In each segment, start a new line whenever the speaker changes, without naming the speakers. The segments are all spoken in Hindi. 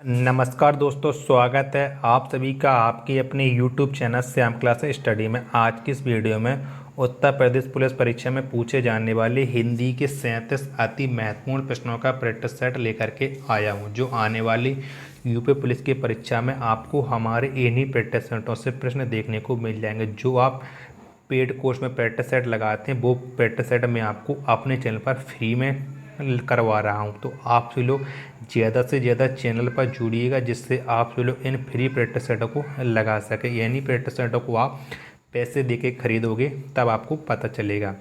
नमस्कार दोस्तों, स्वागत है आप सभी का आपके अपने YouTube channel Shyam class study में। आज की इस वीडियो में उत्तर प्रदेश पुलिस परीक्षा में पूछे जाने वाले हिंदी के 37 अति महत्वपूर्ण प्रश्नों का प्रैक्टिस सेट लेकर के आया हूं, जो आने वाली यूपी पुलिस की परीक्षा में आपको हमारे इन्हीं प्रैक्टिस सेटों से प्रश्न देखने को मिल जाएंगे। जो आप पेड कोर्स में प्रैक्टिस सेट लगाते हैं, वो प्रैक्टिस सेट मैं आपको अपने चैनल पर फ्री में करवा रहा हूं। तो आप सभी लोग ज़्यादा से ज़्यादा चैनल पर जुड़िएगा, जिससे आप सभी लोग इन फ्री प्रैक्टिस सेटों को लगा सकें। यानी प्रैक्टिस सेटों को आप पैसे दे के खरीदोगे तब आपको पता चलेगा।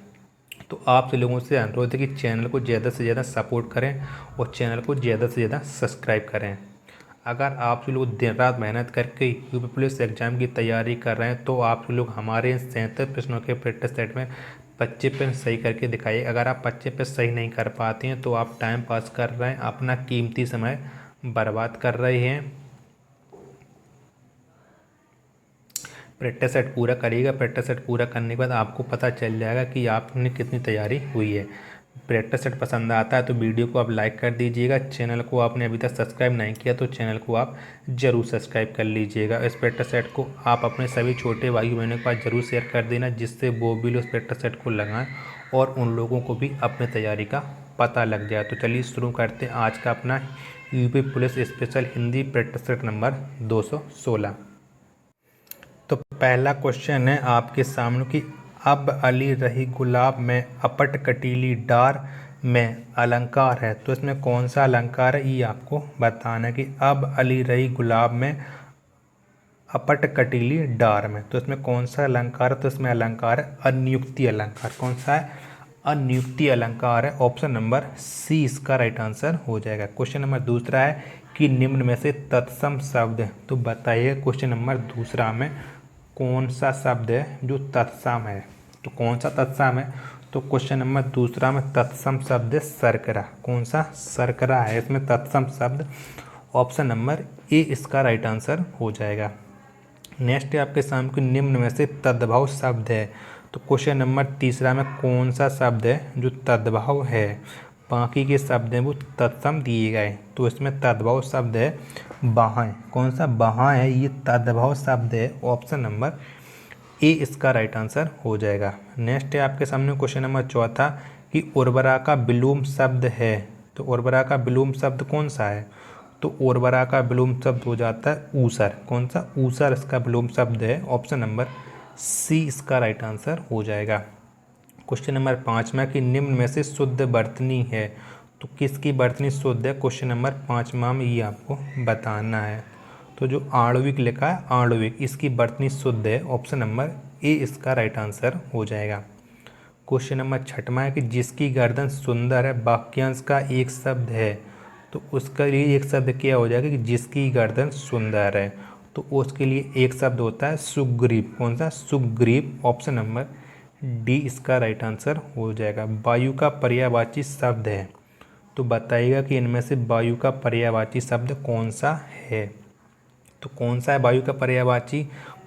तो आप सभी लोगों से अनुरोध है कि चैनल को ज़्यादा से ज़्यादा सपोर्ट करें और चैनल को ज़्यादा से ज़्यादा सब्सक्राइब करें। अगर आप सभी लोग दिन रात मेहनत करके यूपी पुलिस एग्ज़ाम की तैयारी कर रहे हैं, तो आप सभी लोग हमारे 37 प्रश्नों के प्रैक्टिस सेट में 25 प्रश्न सही करके दिखाइए। अगर आप 25 प्रश्न सही नहीं कर पाते हैं तो आप टाइम पास कर रहे हैं, अपना कीमती समय बर्बाद कर रहे हैं। प्रैक्टिस सेट पूरा करिएगा। प्रैक्टिस सेट पूरा करने के बाद आपको पता चल जाएगा कि आपने कितनी तैयारी हुई है। प्रैक्टिस सेट पसंद आता है तो वीडियो को आप लाइक कर दीजिएगा। चैनल को आपने अभी तक सब्सक्राइब नहीं किया तो चैनल को आप ज़रूर सब्सक्राइब कर लीजिएगा। इस प्रैक्टिस सेट को आप अपने सभी छोटे भाई बहनों के पास ज़रूर शेयर कर देना, जिससे वो भी लोग इस प्रैक्टिस सेट को लगाएं और उन लोगों को भी अपनी तैयारी का पता लग जाए। तो चलिए शुरू करते हैं आज का अपना UP police special Hindi practice set number 216। तो पहला क्वेश्चन है आपके सामने कि अब अली रही गुलाब में अपट कटीली डार में अलंकार है। तो इसमें कौन सा अलंकार है ये आपको बताना है कि अब अली रही गुलाब में अपट कटीली डार में। तो इसमें कौन सा अलंकार है? तो इसमें अलंकार है अनियुक्ति अलंकार। कौन सा है? अनियुक्ति अलंकार है। ऑप्शन नंबर सी इसका राइट आंसर हो जाएगा। क्वेश्चन नंबर दूसरा है कि निम्न में से तत्सम शब्द है। तो बताइए क्वेश्चन नंबर दूसरा में कौन सा शब्द है जो तत्सम है। तो कौन सा तत्सम है? तो क्वेश्चन नंबर दूसरा में तत्सम शब्द है शर्करा। कौन सा? शर्करा है इसमें तत्सम शब्द। ऑप्शन नंबर ए इसका राइट आंसर हो जाएगा। नेक्स्ट है आपके सामने कि निम्न में से तद्भव शब्द है। तो क्वेश्चन नंबर तीसरा में कौन सा शब्द है जो तद्भव है? बाकी के शब्द हैं वो तत्सम दिए गए, तो इसमें तद्भव शब्द है बाहें। कौन सा? बाहें है, ये तद्भव शब्द है। ऑप्शन नंबर ए इसका राइट आंसर हो जाएगा। नेक्स्ट है आपके सामने क्वेश्चन नंबर चौथा कि उर्वरा का विलोम शब्द है। तो उर्वरा का विलोम शब्द कौन सा है? तो उर्वरा का विलोम शब्द हो जाता है ऊसर। कौन सा? ऊसर इसका विलोम शब्द है। ऑप्शन नंबर सी इसका राइट आंसर हो जाएगा। क्वेश्चन नंबर 5 में कि निम्न में से शुद्ध वर्तनी है। तो किसकी वर्तनी शुद्ध है? क्वेश्चन नंबर 5 में ये आपको बताना है। तो जो आणविक लिखा है आणविक, इसकी वर्तनी शुद्ध है। ऑप्शन नंबर ए इसका राइट आंसर हो जाएगा। क्वेश्चन नंबर 6 है कि जिसकी गर्दन सुंदर है वाक्यांश का एक शब्द है। तो उसका लिए एक शब्द क्या हो जाएगा कि जिसकी गर्दन सुंदर है। तो उसके लिए एक शब्द होता है सुग्रीव। कौन सा? सुग्रीव। ऑप्शन नंबर डी इसका राइट आंसर हो जाएगा। वायु का पर्यायवाची शब्द है। तो बताइएगा कि इनमें से वायु का पर्यायवाची शब्द कौन सा है। तो कौन सा है वायु का पर्यायवाची?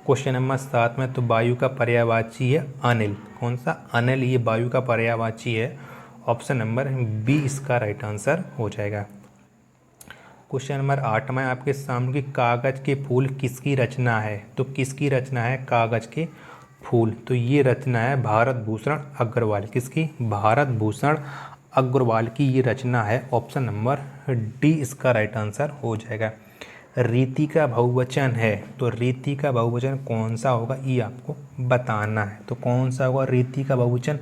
क्वेश्चन नंबर 7 में तो वायु का पर्यायवाची है अनिल। कौन सा? अनिल, ये वायु का पर्यायवाची है। ऑप्शन नंबर बी इसका राइट आंसर हो जाएगा। क्वेश्चन नंबर 8 में आपके सामने कि कागज के फूल किसकी रचना है। तो किसकी रचना है कागज के फूल? तो ये रचना है भारत भूषण अग्रवाल। किसकी? भारत भूषण अग्रवाल की ये रचना है। ऑप्शन नंबर डी इसका राइट आंसर हो जाएगा। रीति का बहुवचन है। तो रीति का बहुवचन कौन सा होगा ये आपको बताना है। तो कौन सा होगा रीति का बहुवचन?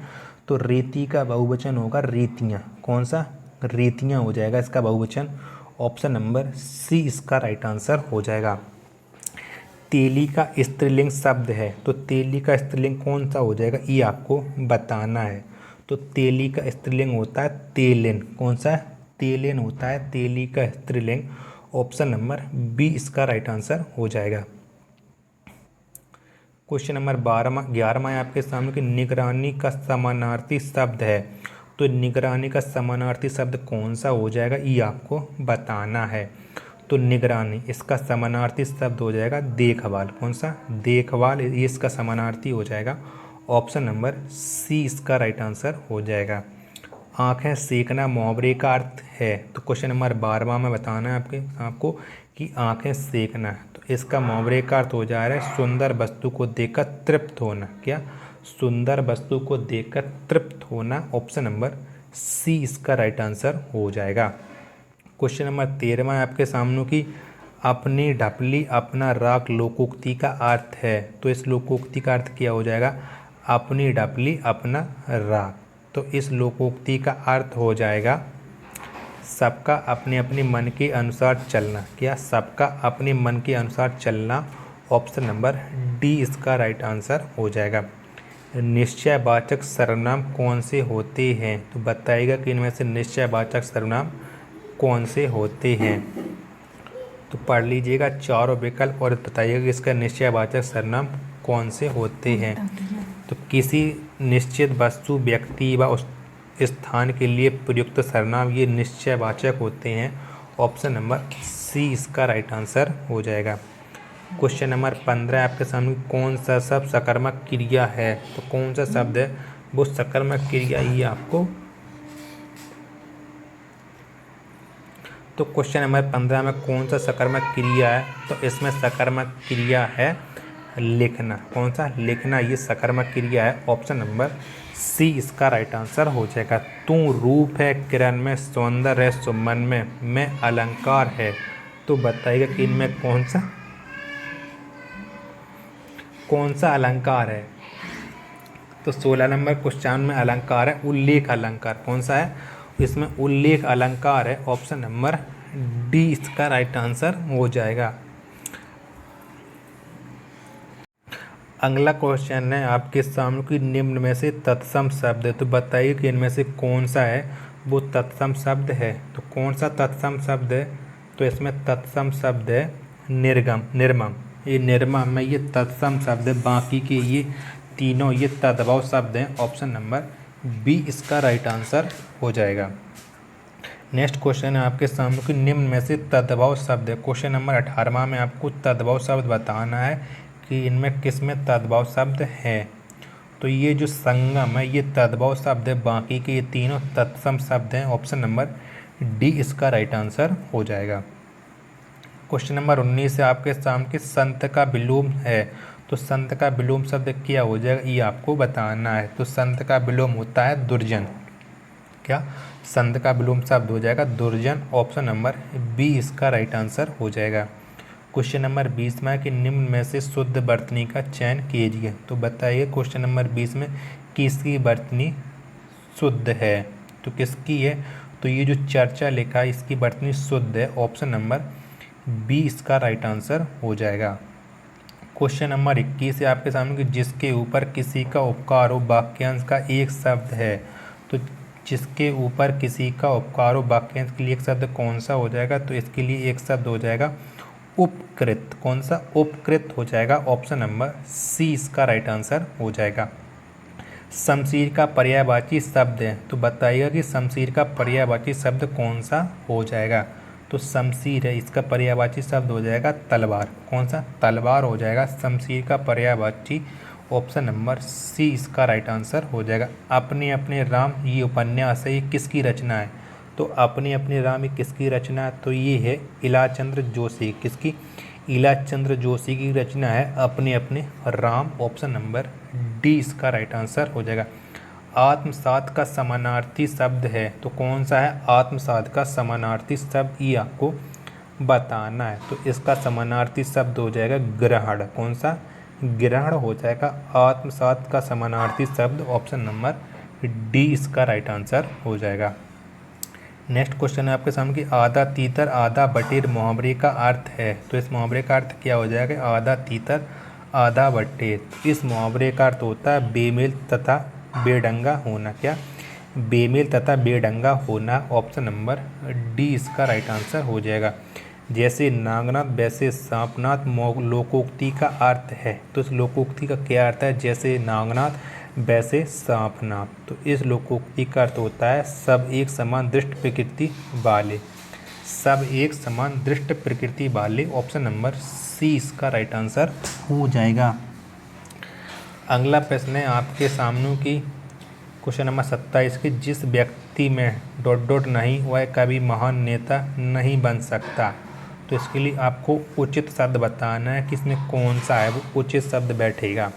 तो रीति का बहुवचन होगा रीतियाँ। कौन सा? रीतियाँ हो जाएगा इसका बहुवचन। ऑप्शन नंबर सी इसका राइट आंसर हो जाएगा। तेली का स्त्रीलिंग शब्द है। तो तेली का स्त्रीलिंग कौन सा हो जाएगा ये आपको बताना है। तो तेली का स्त्रीलिंग होता है तेलिन। कौन सा? तेलिन होता है तेली का स्त्रीलिंग। ऑप्शन नंबर बी इसका राइट आंसर हो जाएगा। क्वेश्चन नंबर 11 में आपके सामने कि निगरानी का समानार्थी शब्द है। तो निगरानी का समानार्थी शब्द कौन सा हो जाएगा ये आपको बताना है। तो निगरानी, इसका समानार्थी शब्द हो जाएगा देखभाल। कौन सा? देखभाल, ये इसका समानार्थी हो जाएगा। ऑप्शन नंबर सी इसका राइट आंसर हो जाएगा। आंखें सेकना मुहावरे का अर्थ है। तो क्वेश्चन नंबर 12वां में बताना है आपको कि आंखें सेकना, तो इसका मुहावरे का अर्थ हो जा रहा है सुंदर वस्तु को देखकर तृप्त होना। क्या? सुंदर वस्तु को देखकर तृप्त होना। ऑप्शन नंबर सी इसका राइट आंसर हो जाएगा। क्वेश्चन नंबर 13वां है आपके सामने की अपनी ढपली अपना राग लोकोक्ति का अर्थ है। तो इस लोकोक्ति का अर्थ क्या हो जाएगा? अपनी ढपली अपना राग। तो इस लोकोक्ति का अर्थ हो जाएगा सबका अपने अपने मन के अनुसार चलना। क्या? सबका अपने मन के अनुसार चलना। ऑप्शन नंबर डी इसका राइट आंसर हो जाएगा। निश्चयवाचक सर्वनाम कौन से होते हैं? तो बताइएगा कि इनमें से निश्चयवाचक सर्वनाम कौन से होते हैं। तो पढ़ लीजिएगा चारों विकल्प और बताइएगा कि इसका निश्चयवाचक सर्वनाम कौन से होते हैं। तो किसी निश्चित वस्तु व्यक्ति व उस स्थान के लिए प्रयुक्त सर्वनाम ये निश्चयवाचक होते हैं। ऑप्शन नंबर सी इसका राइट आंसर हो जाएगा। क्वेश्चन नंबर 15 आपके सामने कौन सा शब्द सकर्मक क्रिया है? तो कौन सा शब्द है वो सकर्मक क्रिया ही आपको। तो क्वेश्चन नंबर 15 में कौन सा सकर्मक क्रिया है? तो इसमें सकर्मक क्रिया है लिखना। कौन सा? लिखना ये सकर्मक क्रिया है। ऑप्शन नंबर सी इसका राइट आंसर हो जाएगा। तू रूप है किरण में, सौंदर्य है सुमन में, मैं अलंकार है। तो बताइएगा कि इनमें कौन सा अलंकार है? तो 16 नंबर क्वेश्चन में अलंकार है उल्लेख अलंकार। कौन सा है? इसमें उल्लेख अलंकार है। ऑप्शन नंबर डी इसका राइट आंसर हो जाएगा। अगला क्वेश्चन है आपके सामने की निम्न में से तत्सम शब्द है। तो बताइए कि इनमें से कौन सा है वो तत्सम शब्द है। तो कौन सा तत्सम शब्द है? तो इसमें तत्सम शब्द है निर्मम। ये निर्मम में ये तत्सम शब्द है, बाकी के ये तीनों ये तद्भव शब्द हैं। ऑप्शन नंबर बी इसका राइट आंसर हो जाएगा। नेक्स्ट क्वेश्चन है आपके सामने की निम्न में से तद्भव शब्द है। क्वेश्चन नंबर 18वां में आपको तद्भव शब्द बताना है कि इनमें किस में तद्भव शब्द है। तो ये जो संगम है ये तद्भव शब्द है, बाकी के ये तीनों तत्सम शब्द हैं। ऑप्शन नंबर डी इसका राइट आंसर हो जाएगा। क्वेश्चन नंबर 19 से आपके सामने की संत का विलोम है। तो संत का विलोम शब्द क्या हो जाएगा ये आपको बताना है। तो संत का विलोम होता है दुर्जन। क्या? संत का विलोम शब्द हो जाएगा दुर्जन। ऑप्शन नंबर बी इसका राइट आंसर हो जाएगा। क्वेश्चन नंबर 20 में कि निम्न में से शुद्ध वर्तनी का चयन कीजिए। तो बताइए क्वेश्चन नंबर 20 में किसकी वर्तनी शुद्ध है? तो किसकी है? तो ये जो चर्चा लिखा है इसकी वर्तनी शुद्ध है। ऑप्शन नंबर बी इसका राइट आंसर हो जाएगा। क्वेश्चन नंबर 21 है आपके सामने कि जिसके ऊपर किसी का उपकार हो वाक्यांश का एक शब्द है। तो जिसके ऊपर किसी का उपकार हो वाक्यांश के लिए एक शब्द कौन सा हो जाएगा? तो इसके लिए एक शब्द हो जाएगा उपकृत। कौन सा? उपकृत हो जाएगा। ऑप्शन नंबर सी इसका राइट आंसर हो जाएगा। शमशीर का पर्यायवाची शब्द है। तो बताइएगा कि शमशीर का पर्यायवाची शब्द कौन सा हो जाएगा? तो शमशीर है इसका पर्यायवाची शब्द हो जाएगा तलवार। कौन सा? तलवार हो जाएगा शमशीर का पर्यायवाची। ऑप्शन नंबर सी इसका राइट आंसर हो जाएगा। अपने अपने राम ये उपन्यास है, ये किसकी रचना है? तो अपने अपने राम ये किसकी रचना है? तो ये है इलाचंद्र जोशी। किसकी? इलाचंद्र जोशी की रचना है अपने अपने राम। ऑप्शन नंबर डी इसका राइट आंसर हो जाएगा। आत्मसात का समानार्थी शब्द है। तो कौन सा है आत्मसात का समानार्थी शब्द ये आपको बताना है। तो इसका समानार्थी शब्द हो जाएगा ग्रहण। कौन सा? ग्रहण हो जाएगा आत्मसात का समानार्थी शब्द। ऑप्शन नंबर डी इसका राइट आंसर हो जाएगा। नेक्स्ट क्वेश्चन है आपके सामने कि आधा तीतर आधा बटेर मुहावरे का अर्थ है। तो इस मुहावरे का अर्थ क्या हो जाएगा? आधा तीतर आधा बटेर। इस मुहावरे का अर्थ होता है बेमेल तथा बेढंगा होना। क्या? बेमेल तथा बेढंगा होना। ऑप्शन नंबर डी इसका राइट आंसर हो जाएगा। जैसे नागनाथ वैसे सांपनाथ लोकोक्ति का अर्थ है। तो इस लोकोक्ति का क्या अर्थ है? जैसे नागनाथ वैसे सांपनाथ। तो इस लोकोक्ति का अर्थ होता है सब एक समान दृष्ट प्रकृति वाले। सब एक समान दृष्ट प्रकृति वाले। ऑप्शन नंबर सी इसका राइट आंसर हो जाएगा। अगला प्रश्न है आपके सामने की क्वेश्चन नंबर 27 की जिस व्यक्ति व्यक्ति में डॉट डॉट नहीं, वह कभी महान नेता नहीं बन सकता। तो इसके लिए आपको उचित शब्द बताना है कि इसमें कौन सा है वो उचित शब्द बैठेगा।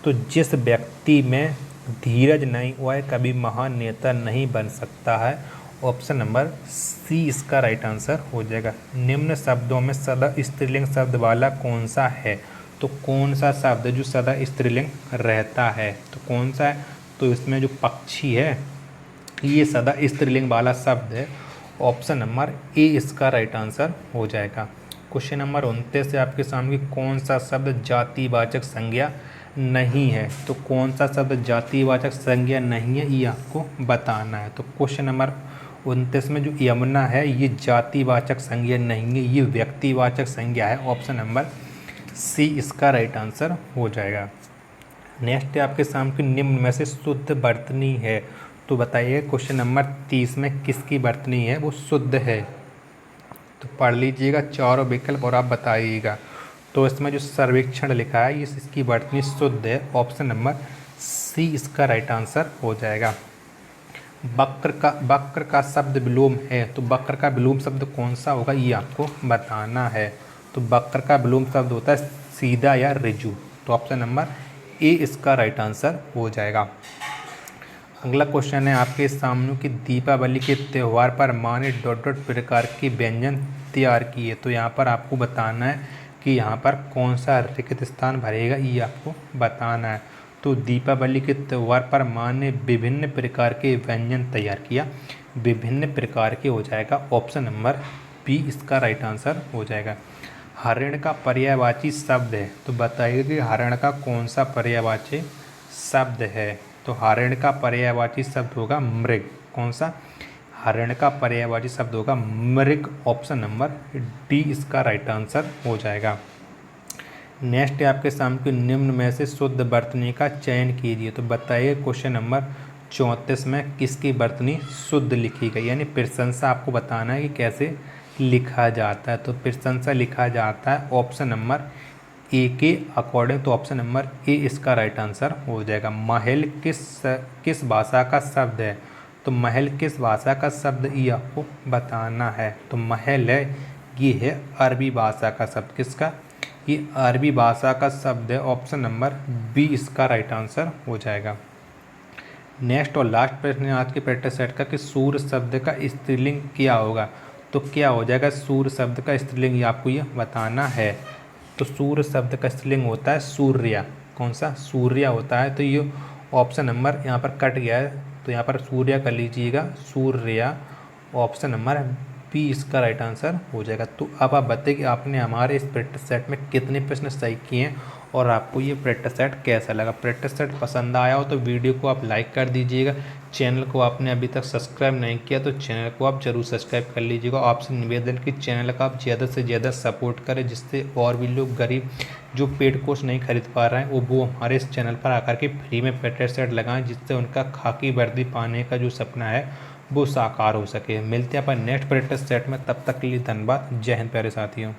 तो जिस व्यक्ति में धीरज नहीं, वह कभी महान नेता नहीं बन सकता है। ऑप्शन नंबर सी इसका राइट आंसर हो जाएगा। निम्न शब्दों में सदा स्त्रीलिंग शब्द वाला कौन सा है? तो कौन सा शब्द जो सदा स्त्रीलिंग रहता है, तो कौन सा है? तो इसमें जो पक्षी है ये सदा स्त्रीलिंग वाला शब्द है। ऑप्शन नंबर ए इसका राइट आंसर हो जाएगा। क्वेश्चन नंबर 29 से आपके सामने कौन सा शब्द जातिवाचक संज्ञा नहीं है? तो कौन सा शब्द जातिवाचक संज्ञा नहीं है ये आपको बताना है। तो क्वेश्चन नंबर 29 में जो यमुना है ये जातिवाचक संज्ञा नहीं है, ये व्यक्तिवाचक संज्ञा है। ऑप्शन नंबर सी इसका राइट आंसर हो जाएगा। नेक्स्ट है आपके सामने निम्न में से शुद्ध वर्तनी है। तो बताइए क्वेश्चन नंबर 30 में किसकी वर्तनी है वो शुद्ध है? तो पढ़ लीजिएगा चारों विकल्प और आप बताइएगा। तो इसमें जो सर्वेक्षण लिखा है इसकी वर्तनी शुद्ध है। ऑप्शन नंबर सी इसका राइट आंसर हो जाएगा। वक्र का शब्द विलोम है, तो वक्र का विलोम शब्द कौन सा होगा ये आपको बताना है। तो वक्र का विलोम शब्द होता है सीधा या ऋजु। तो ऑप्शन नंबर ए इसका राइट आंसर हो जाएगा। अगला क्वेश्चन है आपके सामने कि दीपावली के त्यौहार पर माँ ने डॉट डॉट प्रकार के व्यंजन तैयार किए। तो यहाँ पर आपको बताना है कि यहाँ पर कौन सा रिक्त स्थान भरेगा ये आपको बताना है। तो दीपावली के त्यौहार पर माँ ने विभिन्न प्रकार के व्यंजन तैयार किया, विभिन्न प्रकार के हो जाएगा। ऑप्शन नंबर बी इसका राइट आंसर हो जाएगा। हरिण का पर्यायवाची शब्द है, तो बताइए कि हरिण का कौन सा पर्यायवाची शब्द है? तो हरिण का पर्यायवाची शब्द होगा मृग। कौन सा? हरिण का पर्यायवाची शब्द होगा मृग। ऑप्शन नंबर डी इसका राइट आंसर हो जाएगा। नेक्स्ट है आपके सामने निम्न में से शुद्ध वर्तनी का चयन कीजिए। तो बताइए क्वेश्चन नंबर 34 में किसकी वर्तनी शुद्ध लिखी गई, यानी प्रशंसा आपको बताना है कि कैसे लिखा जाता है। तो प्रशंसा लिखा जाता है ऑप्शन नंबर ए के अकॉर्डिंग। तो ऑप्शन नंबर ए इसका राइट आंसर हो जाएगा। महल किस भाषा का शब्द है? तो महल किस भाषा का शब्द ये आपको बताना है। तो महल है ये है अरबी भाषा का शब्द। किसका? ये अरबी भाषा का शब्द है। ऑप्शन नंबर बी इसका राइट आंसर हो जाएगा। नेक्स्ट और लास्ट प्रश्न है आज के प्रैक्टिस सेट का कि सूर्य शब्द का स्त्रीलिंग क्या होगा। तो क्या हो जाएगा सूर्य शब्द का स्त्रीलिंग, ये आपको ये बताना है। तो सूर्य शब्द का स्त्रीलिंग होता है सूर्या। कौन सा? सूर्या होता है। तो ये ऑप्शन नंबर यहाँ पर कट गया है, तो यहाँ पर सूर्या कर लीजिएगा, सूर्या। ऑप्शन नंबर बी इसका राइट आंसर हो जाएगा। तो अब आप बताइए कि आपने हमारे इस प्रैक्टिस सेट में कितने प्रश्न सही किए हैं और आपको ये प्रैक्टिस सेट कैसा लगा। प्रैक्टिस सेट पसंद आया हो तो वीडियो को आप लाइक कर दीजिएगा। चैनल को आपने अभी तक सब्सक्राइब नहीं किया तो चैनल को आप जरूर सब्सक्राइब कर लीजिएगा। आपसे निवेदन कि चैनल का आप ज़्यादा से ज़्यादा सपोर्ट करें, जिससे और भी लोग गरीब जो पेड कोर्स नहीं खरीद पा रहे हैं वो हमारे इस चैनल पर आकर के फ्री में प्रैक्टिस सेट लगाएं, जिससे उनका खाकी वर्दी पाने का जो सपना है वो साकार हो सके। मिलते हैं अपन नेक्स्ट प्रैक्टिस सेट में, तब तक के लिए धन्यवाद। जय हिंद प्यारे साथियों।